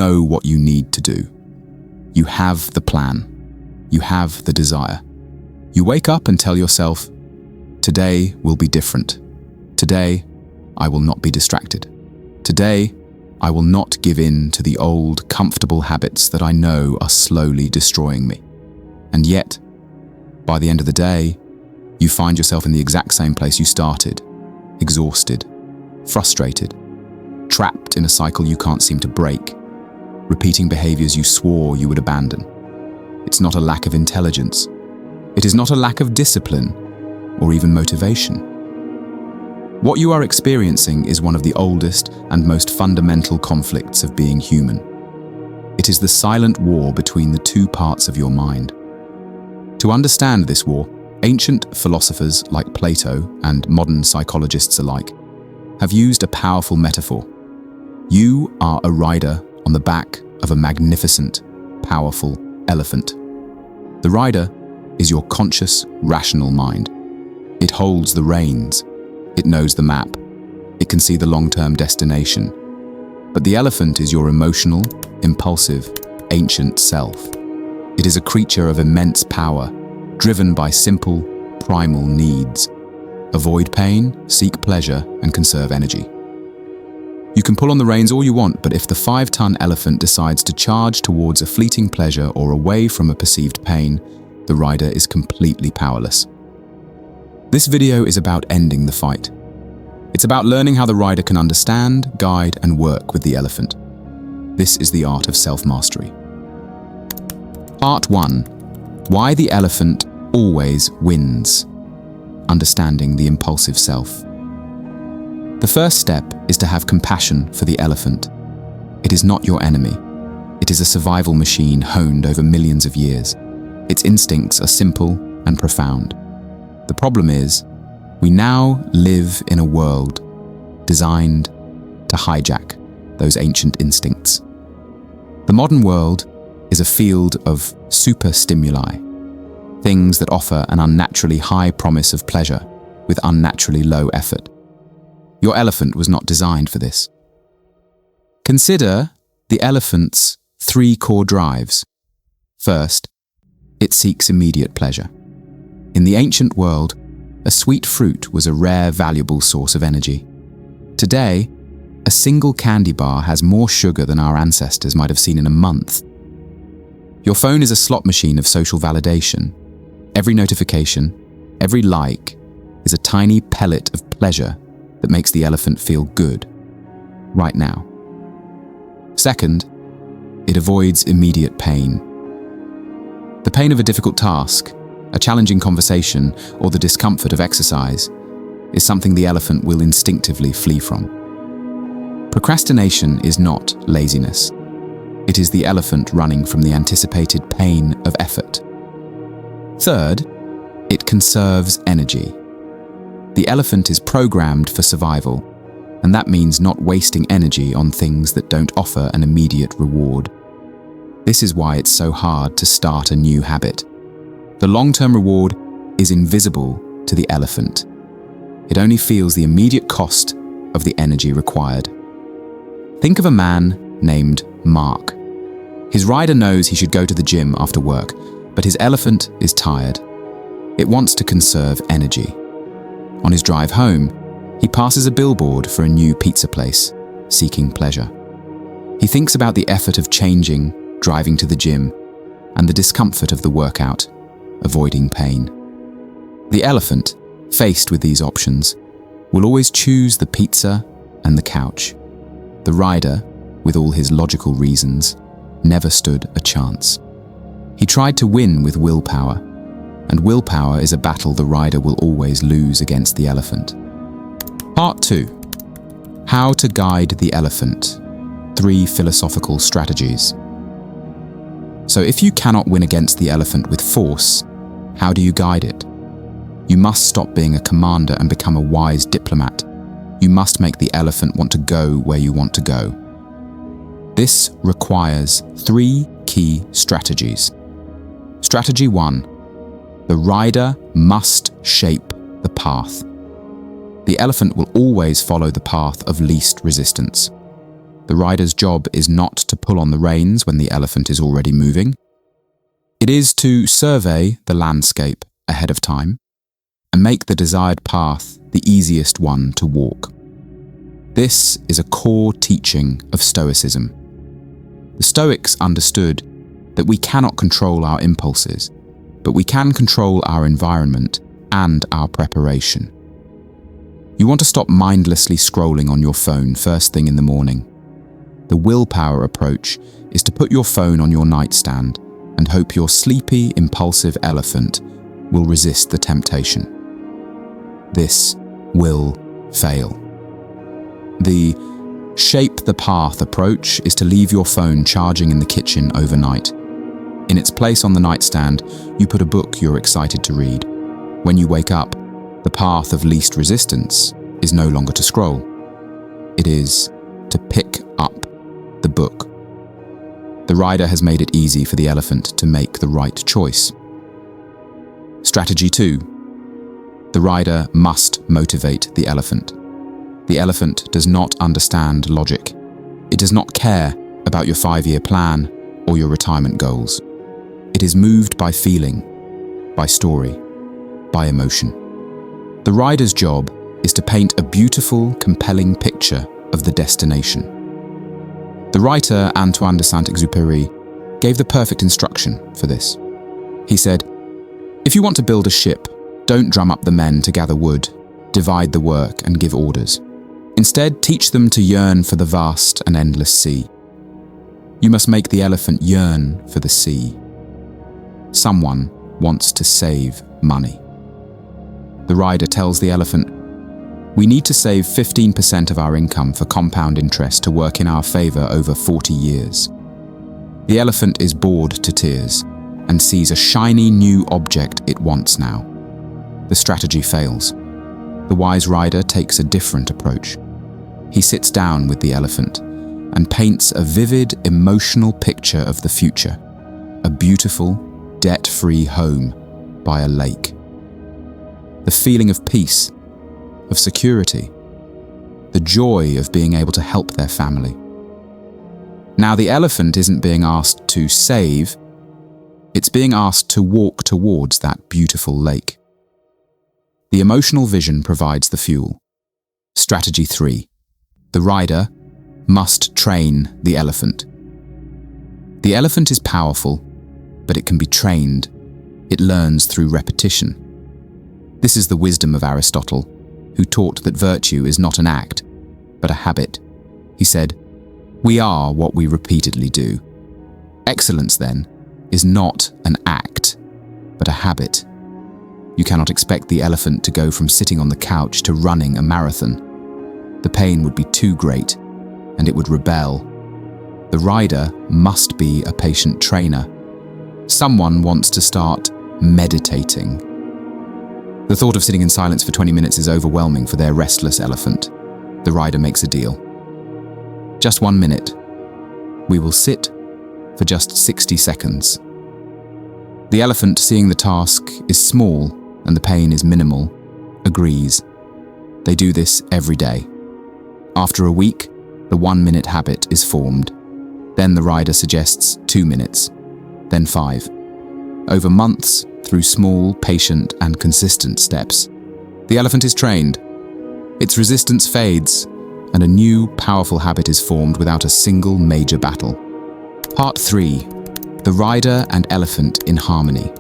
know what you need to do. You have the plan. You have the desire. You wake up and tell yourself, today will be different. Today, I will not be distracted. Today, I will not give in to the old, comfortable habits that I know are slowly destroying me. And yet, by the end of the day, you find yourself in the exact same place you started, exhausted, frustrated, trapped in a cycle you can't seem to break, repeating behaviors you swore you would abandon. It's not a lack of intelligence. It is not a lack of discipline or even motivation. What you are experiencing is one of the oldest and most fundamental conflicts of being human. It is the silent war between the two parts of your mind. To understand this war, ancient philosophers like Plato and modern psychologists alike have used a powerful metaphor. You are a rider on the back of a magnificent, powerful elephant. The rider is your conscious, rational mind. It holds the reins. It knows the map. It can see the long-term destination. But the elephant is your emotional, impulsive, ancient self. It is a creature of immense power, driven by simple, primal needs. Avoid pain, seek pleasure, and conserve energy. You can pull on the reins all you want, but if the 5-ton elephant decides to charge towards a fleeting pleasure or away from a perceived pain, the rider is completely powerless. This video is about ending the fight. It's about learning how the rider can understand, guide, and work with the elephant. This is the art of self-mastery. Part 1. Why the elephant always wins. Understanding the impulsive self. The first step is to have compassion for the elephant. It is not your enemy. It is a survival machine honed over millions of years. Its instincts are simple and profound. The problem is, we now live in a world designed to hijack those ancient instincts. The modern world is a field of super stimuli, things that offer an unnaturally high promise of pleasure with unnaturally low effort. Your elephant was not designed for this. Consider the elephant's 3 core drives. First, it seeks immediate pleasure. In the ancient world, a sweet fruit was a rare, valuable source of energy. Today, a single candy bar has more sugar than our ancestors might have seen in a month. Your phone is a slot machine of social validation. Every notification, every like, is a tiny pellet of pleasure that makes the elephant feel good, right now. Second, it avoids immediate pain. The pain of a difficult task, a challenging conversation, or the discomfort of exercise is something the elephant will instinctively flee from. Procrastination is not laziness. It is the elephant running from the anticipated pain of effort. Third, it conserves energy. The elephant is programmed for survival, and that means not wasting energy on things that don't offer an immediate reward. This is why it's so hard to start a new habit. The long-term reward is invisible to the elephant. It only feels the immediate cost of the energy required. Think of a man named Mark. His rider knows he should go to the gym after work, but his elephant is tired. It wants to conserve energy. On his drive home, he passes a billboard for a new pizza place, seeking pleasure. He thinks about the effort of changing, driving to the gym, and the discomfort of the workout, avoiding pain. The elephant, faced with these options, will always choose the pizza and the couch. The rider, with all his logical reasons, never stood a chance. He tried to win with willpower, and willpower is a battle the rider will always lose against the elephant. Part 2. How to guide the elephant. 3 philosophical strategies. So if you cannot win against the elephant with force, how do you guide it? You must stop being a commander and become a wise diplomat. You must make the elephant want to go where you want to go. This requires 3 key strategies. Strategy 1. The rider must shape the path. The elephant will always follow the path of least resistance. The rider's job is not to pull on the reins when the elephant is already moving. It is to survey the landscape ahead of time and make the desired path the easiest one to walk. This is a core teaching of Stoicism. The Stoics understood that we cannot control our impulses, but we can control our environment and our preparation. You want to stop mindlessly scrolling on your phone first thing in the morning. The willpower approach is to put your phone on your nightstand and hope your sleepy, impulsive elephant will resist the temptation. This will fail. The shape the path approach is to leave your phone charging in the kitchen overnight. In its place on the nightstand, you put a book you're excited to read. When you wake up, the path of least resistance is no longer to scroll. It is to pick up the book. The rider has made it easy for the elephant to make the right choice. Strategy 2. The rider must motivate the elephant. The elephant does not understand logic. It does not care about your 5-year plan or your retirement goals. It is moved by feeling, by story, by emotion. The rider's job is to paint a beautiful, compelling picture of the destination. The writer Antoine de Saint-Exupéry gave the perfect instruction for this. He said, "If you want to build a ship, don't drum up the men to gather wood, divide the work and give orders. Instead, teach them to yearn for the vast and endless sea. You must make the elephant yearn for the sea. Someone wants to save money." The rider tells the elephant, "We need to save 15% of our income for compound interest to work in our favor over 40 years. The elephant is bored to tears and sees a shiny new object it wants now. The strategy fails. The wise rider takes a different approach. He sits down with the elephant and paints a vivid, emotional picture of the future, a beautiful, debt-free home by a lake. The feeling of peace, of security, the joy of being able to help their family. Now the elephant isn't being asked to save, it's being asked to walk towards that beautiful lake. The emotional vision provides the fuel. Strategy 3. The rider must train the elephant. The elephant is powerful, but it can be trained. It learns through repetition. This is the wisdom of Aristotle, who taught that virtue is not an act, but a habit. He said, "We are what we repeatedly do." Excellence, then, is not an act, but a habit. You cannot expect the elephant to go from sitting on the couch to running a marathon. The pain would be too great, and it would rebel. The rider must be a patient trainer. Someone wants to start meditating. The thought of sitting in silence for 20 minutes is overwhelming for their restless elephant. The rider makes a deal. Just 1 minute. We will sit for just 60 seconds. The elephant, seeing the task is small and the pain is minimal, agrees. They do this every day. After a week, the 1-minute habit is formed. Then the rider suggests 2 minutes, then 5. Over months, through small, patient, and consistent steps, the elephant is trained. Its resistance fades, and a new, powerful habit is formed without a single major battle. Part 3. The rider and elephant in harmony.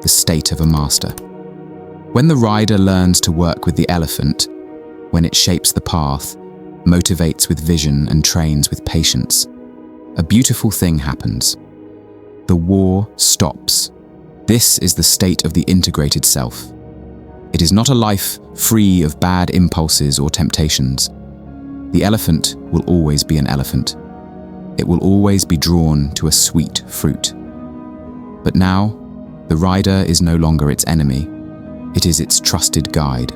The state of a master. When the rider learns to work with the elephant, when it shapes the path, motivates with vision, and trains with patience, a beautiful thing happens. The war stops. This is the state of the integrated self. It is not a life free of bad impulses or temptations. The elephant will always be an elephant. It will always be drawn to a sweet fruit. But now, the rider is no longer its enemy. It is its trusted guide.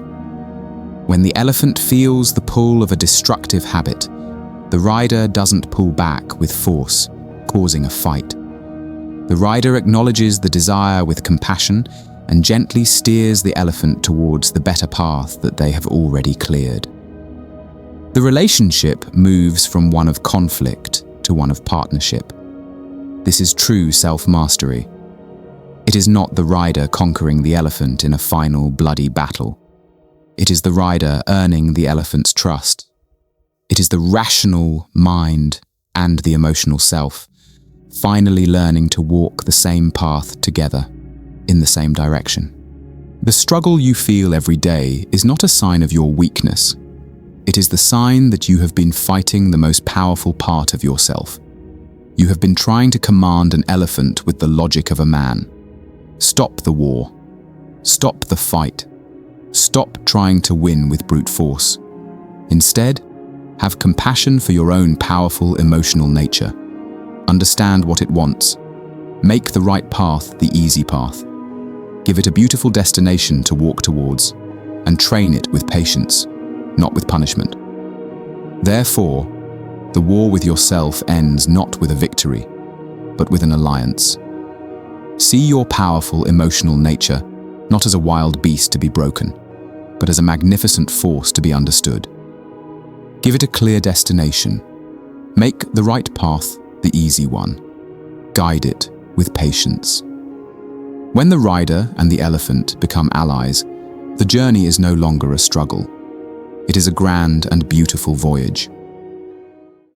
When the elephant feels the pull of a destructive habit, the rider doesn't pull back with force, causing a fight. The rider acknowledges the desire with compassion and gently steers the elephant towards the better path that they have already cleared. The relationship moves from one of conflict to one of partnership. This is true self-mastery. It is not the rider conquering the elephant in a final bloody battle. It is the rider earning the elephant's trust. It is the rational mind and the emotional self finally learning to walk the same path together in the same direction. The struggle you feel every day is not a sign of your weakness. It is the sign that you have been fighting the most powerful part of yourself. You have been trying to command an elephant with the logic of a man. Stop the war. Stop the fight. Stop trying to win with brute force. Instead, have compassion for your own powerful emotional nature. Understand what it wants. Make the right path the easy path. Give it a beautiful destination to walk towards, and train it with patience, not with punishment. Therefore, the war with yourself ends not with a victory, but with an alliance. See your powerful emotional nature not as a wild beast to be broken, but as a magnificent force to be understood. Give it a clear destination. Make the right path the easy one. Guide it with patience. When the rider and the elephant become allies, the journey is no longer a struggle. It is a grand and beautiful voyage.